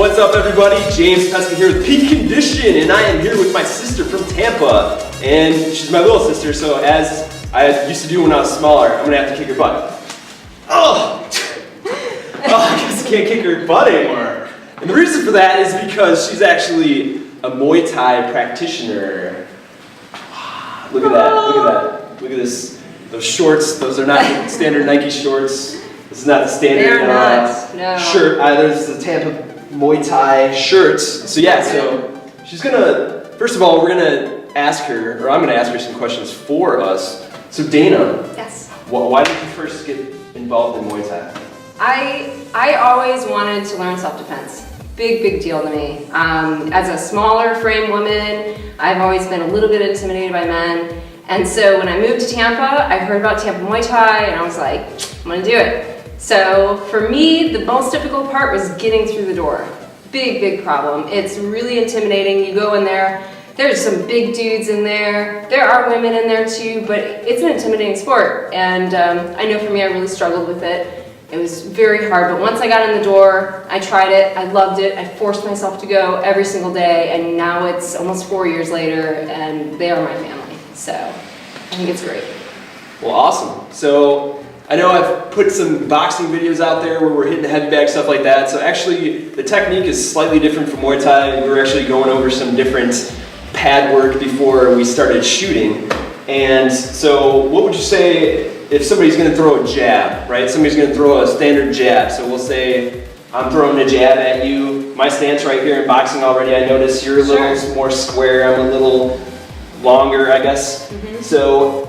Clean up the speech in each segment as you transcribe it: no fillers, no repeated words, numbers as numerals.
What's up, everybody? James Peskin here with Peak Condition, and I am here with my sister from Tampa. And she's my little sister, so as I used to do when I was smaller, I'm gonna have to kick her butt. Oh, I guess I can't kick her butt anymore. And the reason for that is because she's actually a Muay Thai practitioner. Look at that, look at that. Look at this. Those shorts, those are not standard Nike shorts. This is not the standard shirt either. This is the Tampa Muay Thai shirts. So yeah, so she's gonna, first of all, we're gonna ask her, or I'm gonna ask her some questions for us. So Dana. Yes. Why did you first get involved in Muay Thai? I always wanted to learn self-defense. Big deal to me. As a smaller frame woman, I've always been a little bit intimidated by men. And so when I moved to Tampa, I heard about Tampa Muay Thai and I was like, I'm gonna do it. So for me, the most difficult part was getting through the door. Big problem. It's really intimidating. You go in there, there's some big dudes in there. There are women in there too, but it's an intimidating sport. And I know for me, I really struggled with it. It was very hard, but once I got in the door, I tried it, I loved it, I forced myself to go every single day, and now it's almost 4 years later, and they are my family. So I think it's great. Well, awesome. So I know I've put some boxing videos out there where we're hitting the heavy bag, stuff like that. So actually, the technique is slightly different from Muay Thai. We were actually going over some different pad work before we started shooting. And so what would you say if somebody's going to throw a jab, right? Somebody's going to throw a standard jab. So we'll say, I'm throwing a jab at you. My stance right here in boxing already, I notice you're a little more square. I'm a little longer, I guess. So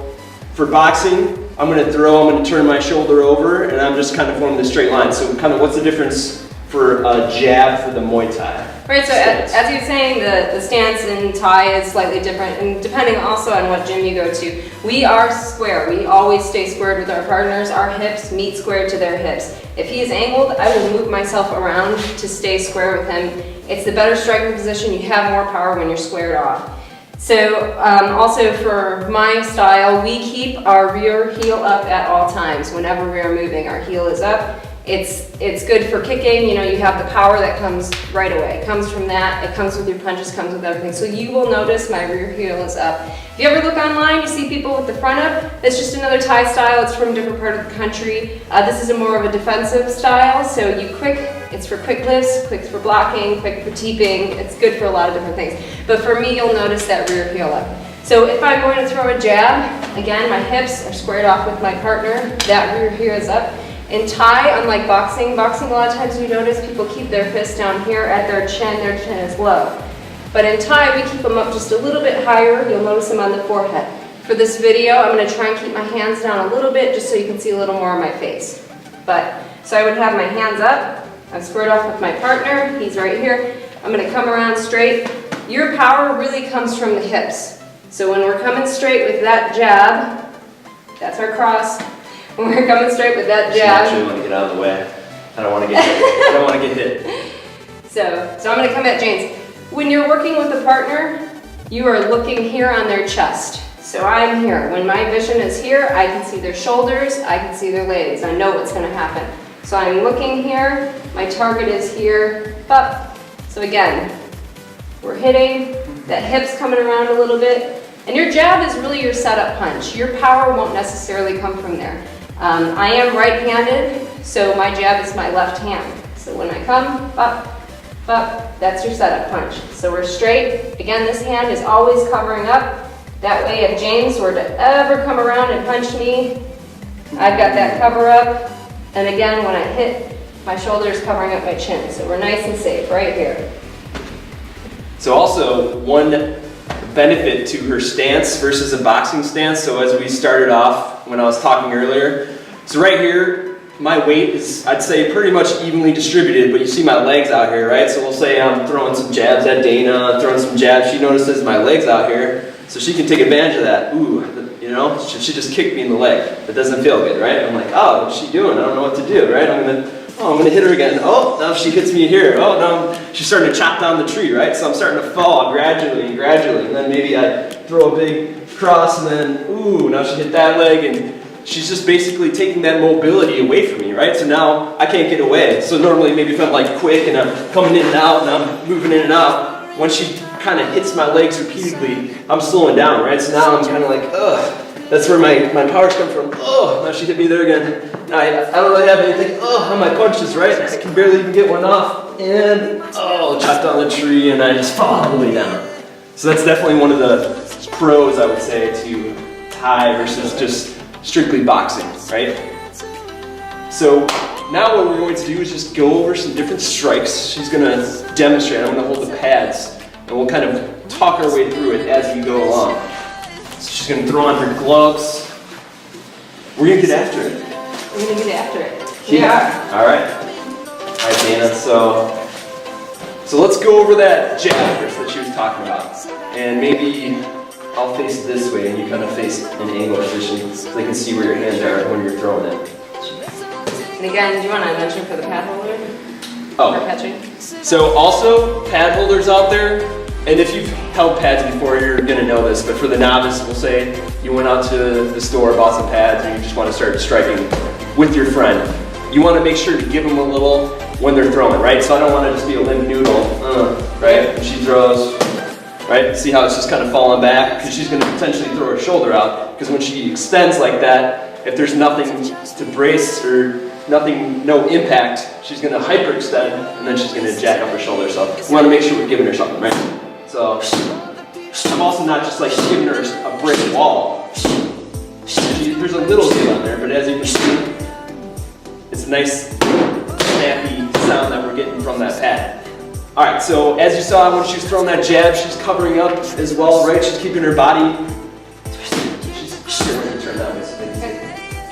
for boxing, I'm going to turn my shoulder over, and I'm just kind of forming the straight line. So kind of what's the difference for a jab for the Muay Thai? Right, so as you're saying, the stance in Thai is slightly different, and depending also on what gym you go to. We are square. We always stay squared with our partners. Our hips meet squared to their hips. If he is angled, I will move myself around to stay square with him. It's the better striking position. You have more power when you're squared off. So also for my style, we keep our rear heel up at all times. Whenever we are moving, our heel is up. It's good for kicking. You know, you have the power that comes right away. It comes from that. It comes with your punches, comes with everything. So you will notice my rear heel is up. If you ever look online, you see people with the front up. That's just another Thai style. It's from a different part of the country. This is more of a defensive style. So it's for quick lifts, quick for blocking, quick for teeping. It's good for a lot of different things. But for me, you'll notice that rear heel up. So if I'm going to throw a jab, again, my hips are squared off with my partner. That rear heel is up. In Thai, unlike boxing, a lot of times you notice people keep their fists down here at their chin is low. But in Thai, we keep them up just a little bit higher. You'll notice them on the forehead. For this video, I'm going to try and keep my hands down a little bit just so you can see a little more of my face. So I would have my hands up. I'm squared off with my partner. He's right here. I'm going to come around straight. Your power really comes from the hips. So when we're coming straight with that jab, that's our cross. When we're coming straight with that jab. I actually want to get out of the way. I don't want to get hit. I don't want to get hit. So I'm going to come at James. When you're working with a partner, you are looking here on their chest. So I'm here. When my vision is here, I can see their shoulders, I can see their legs. I know what's going to happen. So I'm looking here. My target is here. Up. So again, we're hitting. That hip's coming around a little bit. And your jab is really your setup punch. Your power won't necessarily come from there. I am right-handed, so my jab is my left hand. So when I come, up, that's your setup punch. So we're straight. Again, this hand is always covering up. That way, if James were to ever come around and punch me, I've got that cover up. And again, when I hit, my shoulder is covering up my chin. So we're nice and safe right here. So also, one benefit to her stance versus a boxing stance. So as we started off when I was talking earlier, so right here, my weight is, I'd say, pretty much evenly distributed, but you see my legs out here, right? So we'll say I'm throwing some jabs at Dana, throwing some jabs. She notices my legs out here, so she can take advantage of that. Ooh, you know, she just kicked me in the leg. It doesn't feel good, right? I'm like, oh, what's she doing? I don't know what to do, right? I'm gonna hit her again. Oh, now she hits me here. Oh, now she's starting to chop down the tree, right? So I'm starting to fall gradually, and then maybe I throw a big cross, and then, ooh, now she hit that leg, and she's just basically taking that mobility away from me, right? So now I can't get away. So normally maybe if I'm like quick and I'm coming in and out and I'm moving in and out, once she kind of hits my legs repeatedly, I'm slowing down, right? So now I'm kind of like, ugh. That's where my powers come from. Oh, now she hit me there again. Now I don't really have anything on my punches, right? I can barely even get one off. And, chopped down the tree and I just fall all the way down. So that's definitely one of the pros, I would say, to Thai versus just strictly boxing, right? So now what we're going to do is just go over some different strikes. She's gonna demonstrate. I'm gonna hold the pads and we'll kind of talk our way through it as we go along. So she's gonna throw on her gloves. We're gonna get after it. We're gonna get after it. Yeah. All right, Dana. So let's go over that jab first that she was talking about, and maybe I'll face this way and you kind of face an angle position so they can see where your hands are when you're throwing it. And again, do you want to mention for the pad holder? Oh. For catching? So also, pad holders out there, and if you've held pads before, you're gonna know this, but for the novice, we'll say you went out to the store, bought some pads, and you just want to start striking with your friend. You want to make sure to give them a little when they're throwing, right? So I don't want to just be a limp noodle, right? And she throws, right? See how it's just kind of falling back? Because she's going to potentially throw her shoulder out. Because when she extends like that, if there's nothing to brace or nothing, no impact, she's going to hyperextend and then she's going to jack up her shoulder. So we want to make sure we're giving her something, right? So I'm also not just like giving her a brick wall. There's a little give on there, but as you can see, it's a nice snappy sound that we're getting from that pad. All right, so as you saw when she was throwing that jab, she's covering up as well, right? She's keeping her body,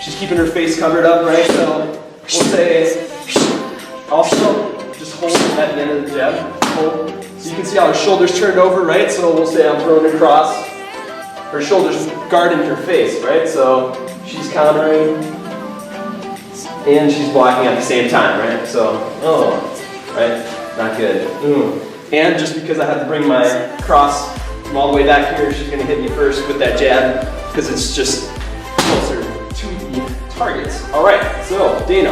she's keeping her face covered up, right? So we'll say, also, just hold at the end of the jab, hold. So you can see how her shoulders turned over, right? So we'll say I'm throwing across, her shoulders guarding her face, right? So she's countering, and she's blocking at the same time, right? So, right? Not good. And just because I have to bring my cross from all the way back here, she's gonna hit me first with that jab because it's just closer to the targets. All right, so Dana,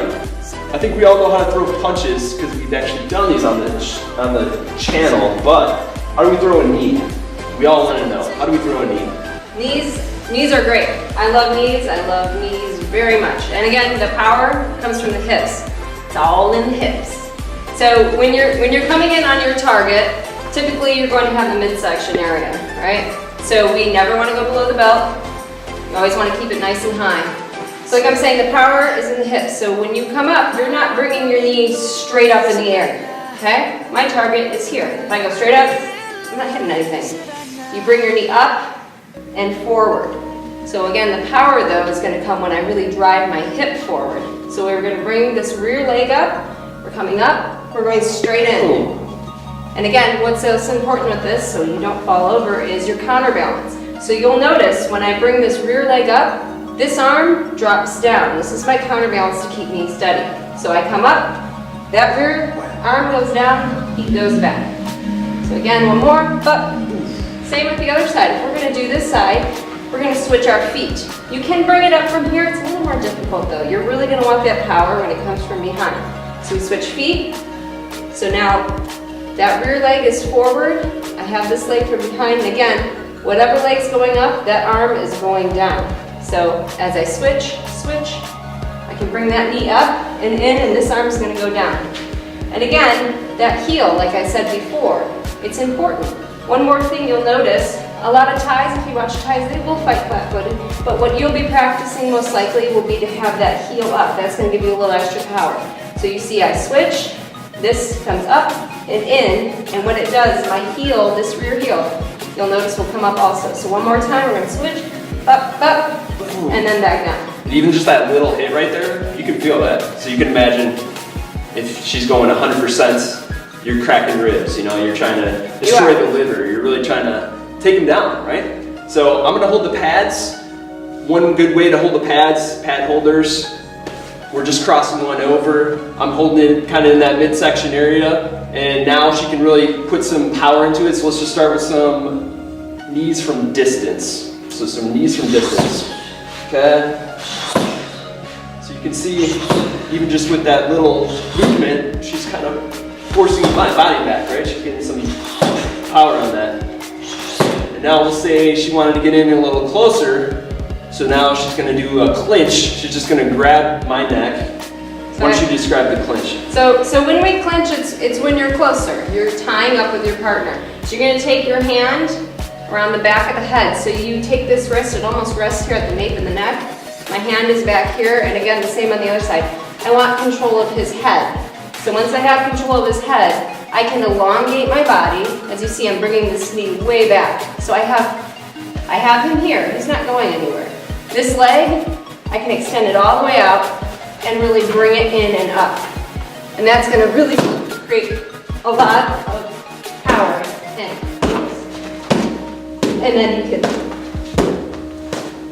I think we all know how to throw punches because we've actually done these on the channel, but how do we throw a knee? We all want to know. How do we throw a knee? Knees are great. I love knees very much. And again, the power comes from the hips. It's all in the hips. So when you're coming in on your target, typically you're going to have the midsection area, right? So we never want to go below the belt. You always want to keep it nice and high. So like I'm saying, the power is in the hips. So when you come up, you're not bringing your knee straight up in the air, okay? My target is here. If I go straight up, I'm not hitting anything. You bring your knee up and forward. So again, the power though is going to come when I really drive my hip forward. So we're going to bring this rear leg up. We're coming up. We're going straight in. And again, what's so important with this, so you don't fall over, is your counterbalance. So you'll notice when I bring this rear leg up, this arm drops down. This is my counterbalance to keep me steady. So I come up, that rear arm goes down, he goes back. So again, one more, up. Same with the other side. If we're going to do this side, we're going to switch our feet. You can bring it up from here. It's a little more difficult though. You're really going to want that power when it comes from behind. So we switch feet. So now that rear leg is forward. I have this leg from behind. And again, whatever leg's going up, that arm is going down. So as I switch, I can bring that knee up and in, and this arm is going to go down. And again, that heel, like I said before, it's important. One more thing you'll notice, a lot of Thais, if you watch Thais, they will fight flat-footed, but what you'll be practicing most likely will be to have that heel up. That's going to give you a little extra power. So you see I switch, this comes up and in, and what it does, my heel, this rear heel, you'll notice will come up also. So one more time, we're going to switch, up, and then back down. Even just that little hit right there, you can feel that. So you can imagine if she's going 100%, you're cracking ribs, you're trying to destroy the liver, you're really trying to take them down, right? So I'm gonna hold the pads. One good way to hold the pads, pad holders, we're just crossing one over. I'm holding it kind of in that midsection area, and now she can really put some power into it. So let's just start with some knees from distance. So some knees from distance, okay? can see, even just with that little movement, she's kind of forcing my body back, right? She's getting some power on that. And now we'll say she wanted to get in a little closer. So now she's gonna do a clinch. She's just gonna grab my neck. Why don't you describe the clinch? So when we clinch, it's when you're closer. You're tying up with your partner. So you're gonna take your hand around the back of the head. So you take this wrist, it almost rests here at the nape of the neck. My hand is back here, and again, the same on the other side. I want control of his head. So once I have control of his head, I can elongate my body. As you see, I'm bringing this knee way back. So I have him here. He's not going anywhere. This leg, I can extend it all the way out and really bring it in and up. And that's gonna really create a lot of power and then you can.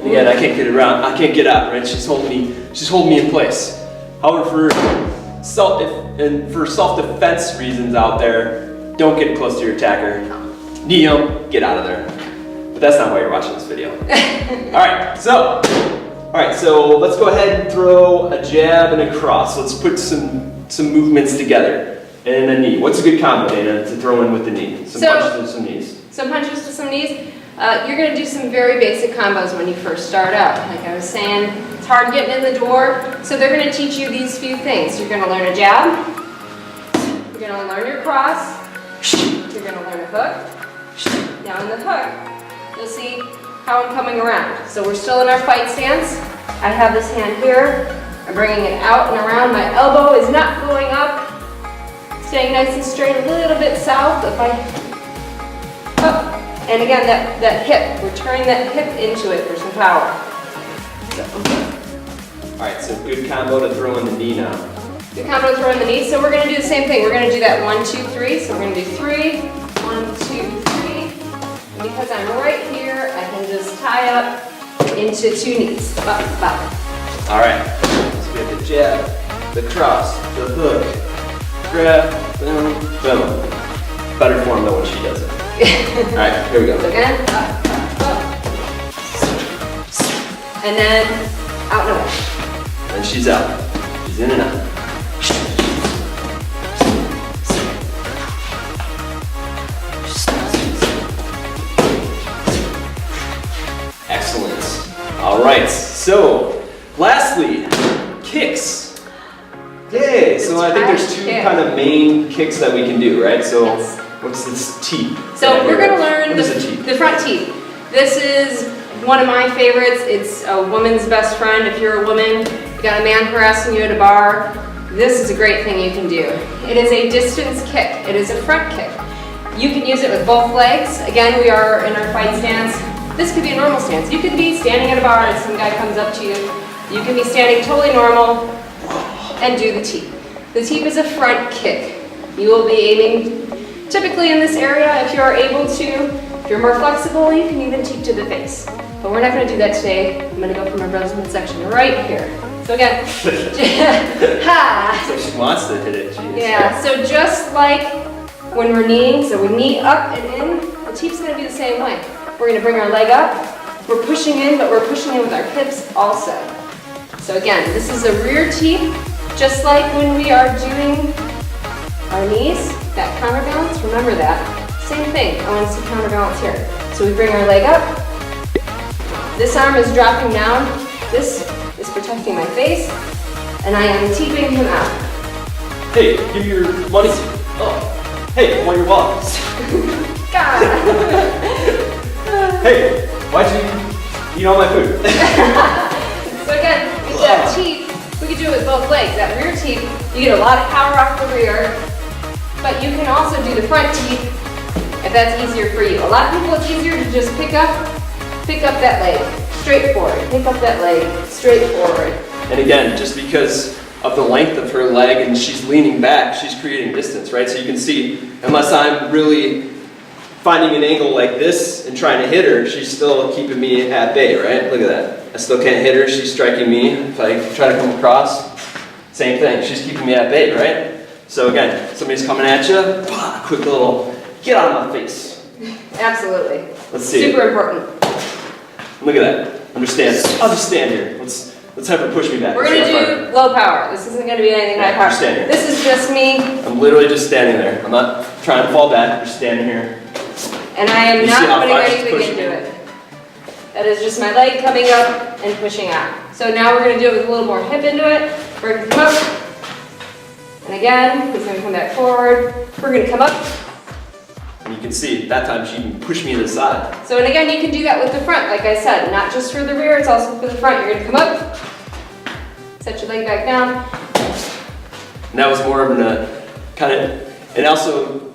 Again, I can't get around, I can't get out, right? She's holding me in place. However, for self-defense reasons out there, don't get close to your attacker. Knee him, get out of there. But that's not why you're watching this video. All right, so let's go ahead and throw a jab and a cross. Let's put some movements together. And a knee. What's a good combo, Dana, to throw in with the knee? Some punches to some knees. Some punches to some knees. You're going to do some very basic combos when you first start out. Like I was saying, it's hard getting in the door, so they're going to teach you these few things. You're going to learn a jab, you're going to learn your cross, you're going to learn a hook. Now in the hook, you'll see how I'm coming around. So we're still in our fight stance. I have this hand here, I'm bringing it out and around. My elbow is not going up, staying nice and straight, a little bit south. If I up. And again, that hip, we're turning that hip into it for some power. So. All right, so good combo to throw in the knee now. Good combo to throw in the knee. So we're going to do the same thing. We're going to do that 1, 2, 3. So we're going to do 3, 1, 2, 3. And because I'm right here, I can just tie up into 2 knees. Up, up. All right, so we have the jab, the cross, the hook, grab, boom, boom. Better form than when she does it. All right, here we go. So again, up, up. And then out and away. And she's out. She's in and out. Excellent. All right, so lastly, kicks. Okay, so I think there's 2 kind of main kicks that we can do, right? So Yes. what's this teep? So we're going to learn What is a teep? the front teep. This is one of my favorites. It's a woman's best friend. If you're a woman, you got a man harassing you at a bar, this is a great thing you can do. It is a distance kick. It is a front kick. You can use it with both legs. Again, we are in our fight stance. This could be a normal stance. You could be standing at a bar and some guy comes up to you. You can be standing totally normal and do the teep. The teep is a front kick. You will be aiming typically in this area. If you are able to, if you're more flexible, you can even teep to the face. But we're not going to do that today. I'm going to go for my brother's midsection right here. So again, ha! So she wants to hit it. Jeez. Yeah, so just like when we're kneeing, so we knee up and in, the teep's going to be the same way. We're going to bring our leg up, we're pushing in, but we're pushing in with our hips also. So again, this is a rear teep, just like when we are doing our knees, that counterbalance, remember that. Same thing, I want to see counterbalance here. So we bring our leg up, this arm is dropping down, this is protecting my face, and I am teeping him out. Hey, give me your money. Oh, hey, I want your wallet. God. Hey, why'd you eat all my food? So again, with that teep, we could do it with both legs. That rear teep, you get a lot of power off the rear, but you can also do the front teep if that's easier for you. A lot of people, it's easier to just pick up that leg, straight forward. Pick up that leg, straight forward. And again, just because of the length of her leg and she's leaning back, she's creating distance, right? So you can see, unless I'm really finding an angle like this and trying to hit her, she's still keeping me at bay, right? Look at that. I still can't hit her, she's striking me. If I try to come across, same thing, she's keeping me at bay, right? So again, somebody's coming at you, quick little, get out of my face. Absolutely. Let's see. Super important. Look at that. Understand. I'll just stand here. Let's Let's have her push me back. We're gonna do low power. This isn't gonna be anything high power. This is just me. I'm literally just standing there. I'm not trying to fall back, I'm just standing here. And I am not putting anything into it. That is just my leg coming up and pushing out. So now we're gonna do it with a little more hip into it. We're gonna come up. And again, he's gonna come back forward. We're gonna come up. And you can see, that time she even pushed me to the side. So, and again, you can do that with the front, like I said, not just for the rear, it's also for the front. You're gonna come up, set your leg back down. And that was more of a kind of, and also,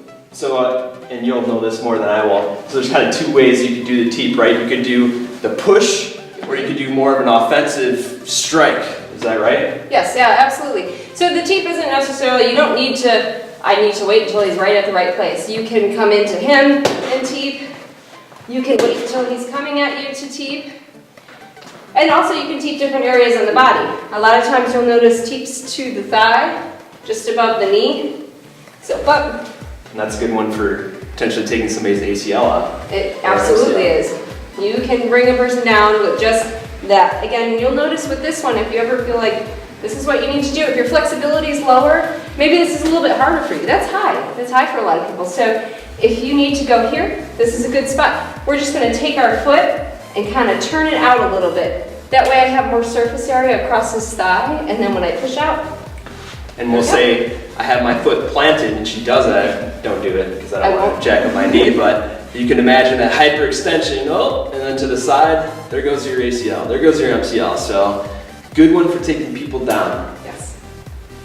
and you'll know this more than I will, so there's kind of two ways you could do the teep, right? You could do the push, or you could do more of an offensive strike. Is that right? Yes, yeah, absolutely. So the teep isn't necessarily, you don't need to, I need to wait until he's right at the right place. You can come into him and teep. You can wait until he's coming at you to teep. And also you can teep different areas on the body. A lot of times you'll notice teeps to the thigh, just above the knee. So, but and that's a good one for potentially taking somebody's ACL out. It absolutely is. You can bring a person down with just that. Again, you'll notice with this one, if you ever feel like this is what you need to do, if your flexibility is lower, maybe this is a little bit harder for you. That's high. That's high for a lot of people. So if you need to go here, this is a good spot. We're just going to take our foot and kind of turn it out a little bit. That way I have more surface area across this thigh, and then when I push out. And we'll say I have my foot planted and she does that. Don't do it because I don't want to jack up my knee, but you can imagine that hyperextension, and then to the side, there goes your ACL, there goes your MCL. So good one for taking people down. Yes.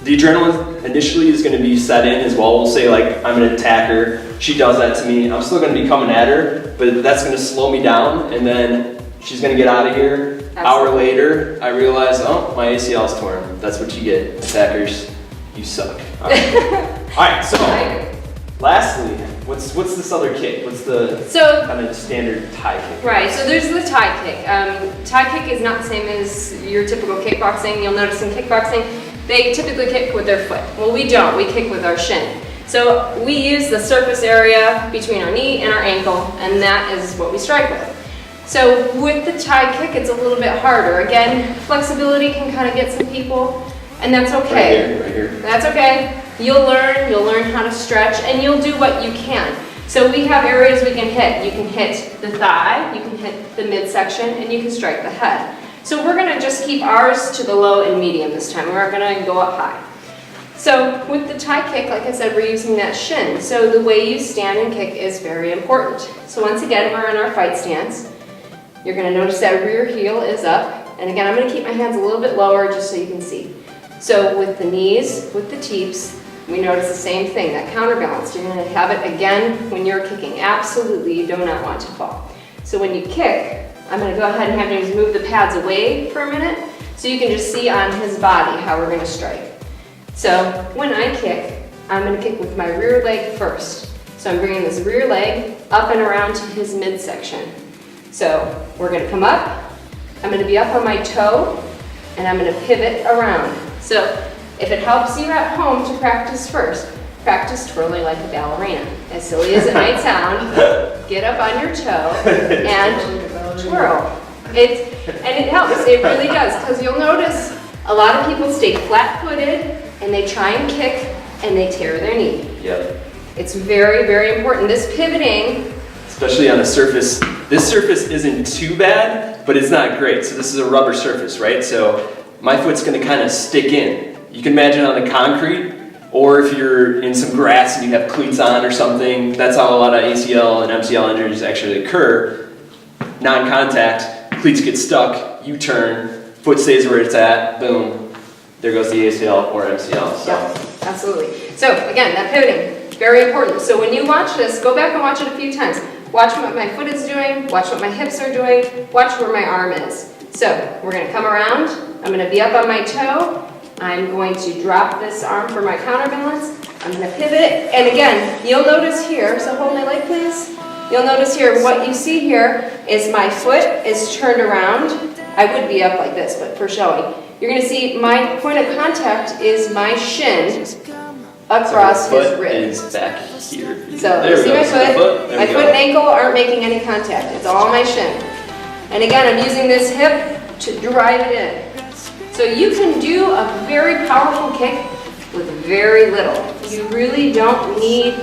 The adrenaline initially is going to be set in as well. We'll say like I'm an attacker, she does that to me, I'm still going to be coming at her, but that's going to slow me down, and then she's going to get out of here. Absolutely. Hour later, I realize, oh, my ACL is torn. That's what you get, attackers. You suck. All right, all right, so lastly, what's this other kick? What's the kind of standard Thai kick? Right, so there's the Thai kick. Thai kick is not the same as your typical kickboxing. You'll notice in kickboxing, they typically kick with their foot. Well, we don't, we kick with our shin. So we use the surface area between our knee and our ankle, and that is what we strike with. So with the Thai kick, it's a little bit harder. Again, flexibility can kind of get some people, and that's okay. Right here. That's okay. You'll learn how to stretch, and you'll do what you can. So we have areas we can hit. You can hit the thigh, you can hit the midsection, and you can strike the head. So we're gonna just keep ours to the low and medium this time. We're gonna go up high. So with the Thai kick, like I said, we're using that shin. So the way you stand and kick is very important. So once again, we're in our fight stance. You're gonna notice that rear heel is up. And again, I'm gonna keep my hands a little bit lower just so you can see. So with the knees, with the teeps, we notice the same thing, that counterbalance. You're gonna have it again when you're kicking. Absolutely, you do not want to fall. So when you kick, I'm gonna go ahead and have you move the pads away for a minute so you can just see on his body how we're gonna strike. So when I kick, I'm gonna kick with my rear leg first. So I'm bringing this rear leg up and around to his midsection. So we're gonna come up, I'm gonna be up on my toe, and I'm gonna pivot around. So if it helps you at home to practice first, practice twirling like a ballerina. As silly as it might sound, get up on your toe and twirl. And it helps, it really does, because you'll notice a lot of people stay flat-footed and they try and kick and they tear their knee. Yep. It's very, very important. This pivoting, especially on a surface, this surface isn't too bad, but it's not great. So this is a rubber surface, right? So my foot's gonna kind of stick in. You can imagine on the concrete, or if you're in some grass and you have cleats on or something, that's how a lot of ACL and MCL injuries actually occur. Non-contact, cleats get stuck, you turn, foot stays where it's at, boom, there goes the ACL or MCL. So. Yeah, absolutely. So again, that pivoting, very important. So when you watch this, go back and watch it a few times. Watch what my foot is doing, watch what my hips are doing, watch where my arm is. So we're gonna come around, I'm gonna be up on my toe, I'm going to drop this arm for my counterbalance, I'm gonna pivot it, and again, you'll notice here, so hold my leg please, you'll notice here, what you see here is my foot is turned around. I would be up like this, but for showing. You're gonna see my point of contact is my shin across his rib. Is back here. So you see my foot? My foot and ankle aren't making any contact. It's all my shin. And again, I'm using this hip to drive it in. So you can do a very powerful kick with very little. You really don't need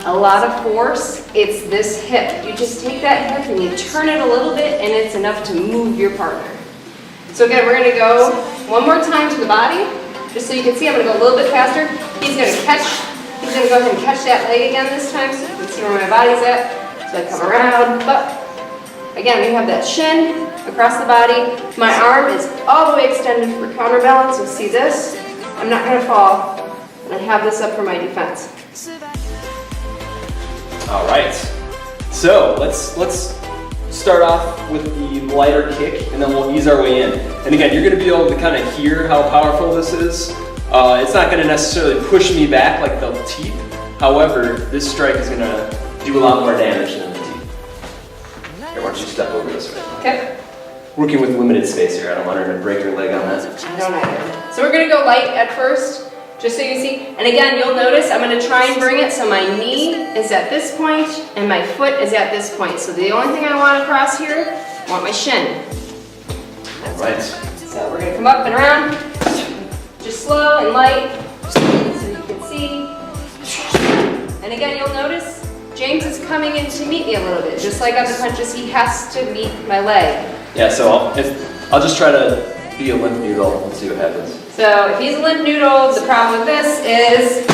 a lot of force. It's this hip. You just take that hip and you turn it a little bit and it's enough to move your partner. So again, we're gonna go one more time to the body. Just so you can see, I'm gonna go a little bit faster. He's gonna go ahead and catch that leg again this time so you can see where my body's at. So I come around, but again, we have that shin across the body. My arm is all the way extended for counterbalance. You'll see this. I'm not gonna fall. And I have this up for my defense. All right. So let's start off with the lighter kick, and then we'll ease our way in. And again, you're gonna be able to kind of hear how powerful this is. It's not gonna necessarily push me back like the Teep. However, this strike is gonna do a lot more damage than the Teep. Here, why don't you step over this way? Okay. Working with limited space here. I don't want her to break her leg on that. I don't either. So we're gonna go light at first, just so you see. And again, you'll notice I'm gonna try and bring it so my knee is at this point and my foot is at this point. So the only thing I want across here, I want my shin. All right. So we're gonna come up and around, just slow and light, so you can see. And again, you'll notice James is coming in to meet me a little bit. Just like on the punches, he has to meet my leg. Yeah, so I'll just try to be a limp noodle and see what happens. So if he's a limp noodle, the problem with this is...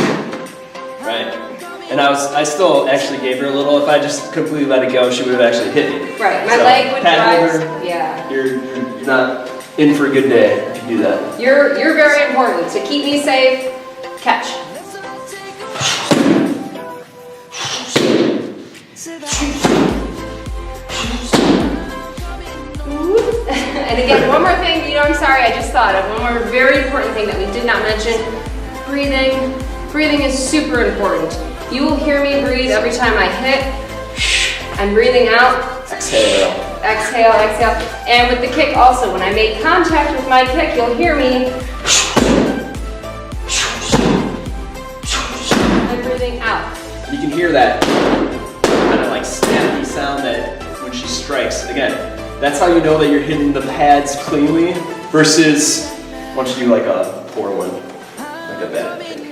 Right. And I still actually gave her a little. If I just completely let it go, she would have actually hit me. Right, my So, leg would pat rise. over, Yeah. You're not in for a good day if you do that. You're very important. To keep me safe, catch. And again, one more thing, I'm sorry, I just thought of one more very important thing that we did not mention. Breathing. Breathing is super important. You will hear me breathe every time I hit. I'm breathing out. Exhale. Exhale, exhale. And with the kick also, when I make contact with my kick, you'll hear me. I'm breathing out. You can hear that kind of like snappy sound that when she strikes. Again, that's how you know that you're hitting the pads cleanly versus once you do like a poor one, like a bad kick.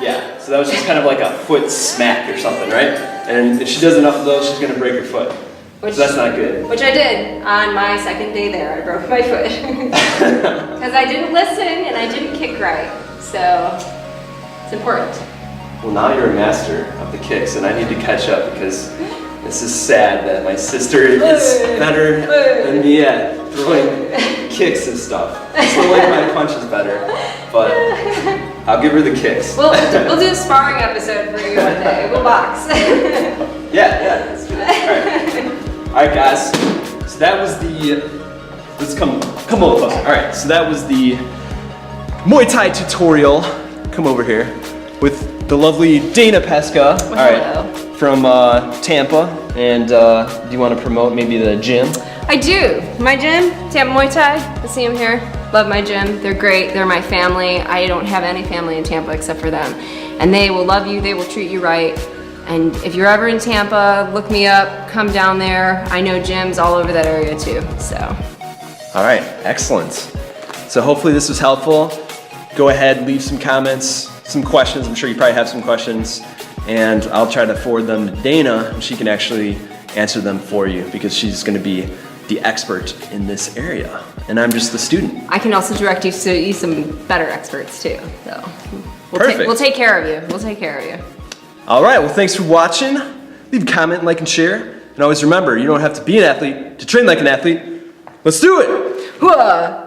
Yeah, so that was just kind of like a foot smack or something, right? And if she does enough of those, she's gonna break her foot. So that's not good. Which I did on my second day there. I broke my foot. Because I didn't listen and I didn't kick right. So it's important. Well, now you're a master of the kicks, and I need to catch up because this is sad that my sister is better than me at throwing kicks and stuff. I still like my punches better, but I'll give her the kicks. We'll do a sparring episode for you one day. We'll box. Yeah, let's do that. All right, guys. So that was the. Let's come a little closer. All right, so that was the Muay Thai tutorial. Come over here with the lovely Dana Pesca. Well, all right, hello. from Tampa. And do you want to promote maybe the gym? I do. My gym, Tampa Muay Thai. You see them here. Love my gym. They're great. They're my family. I don't have any family in Tampa except for them. And they will love you. They will treat you right. And if you're ever in Tampa, look me up. Come down there. I know gyms all over that area too. So. All right, excellent. So hopefully this was helpful. Go ahead, leave some comments, some questions. I'm sure you probably have some questions. And I'll try to forward them to Dana, and she can actually answer them for you because she's going to be the expert in this area, and I'm just the student. I can also direct you to some better experts too. So Perfect. We'll take care of you. We'll take care of you. All right, well, thanks for watching. Leave a comment, like, and share. And always remember, you don't have to be an athlete to train like an athlete. Let's do it! Whoa.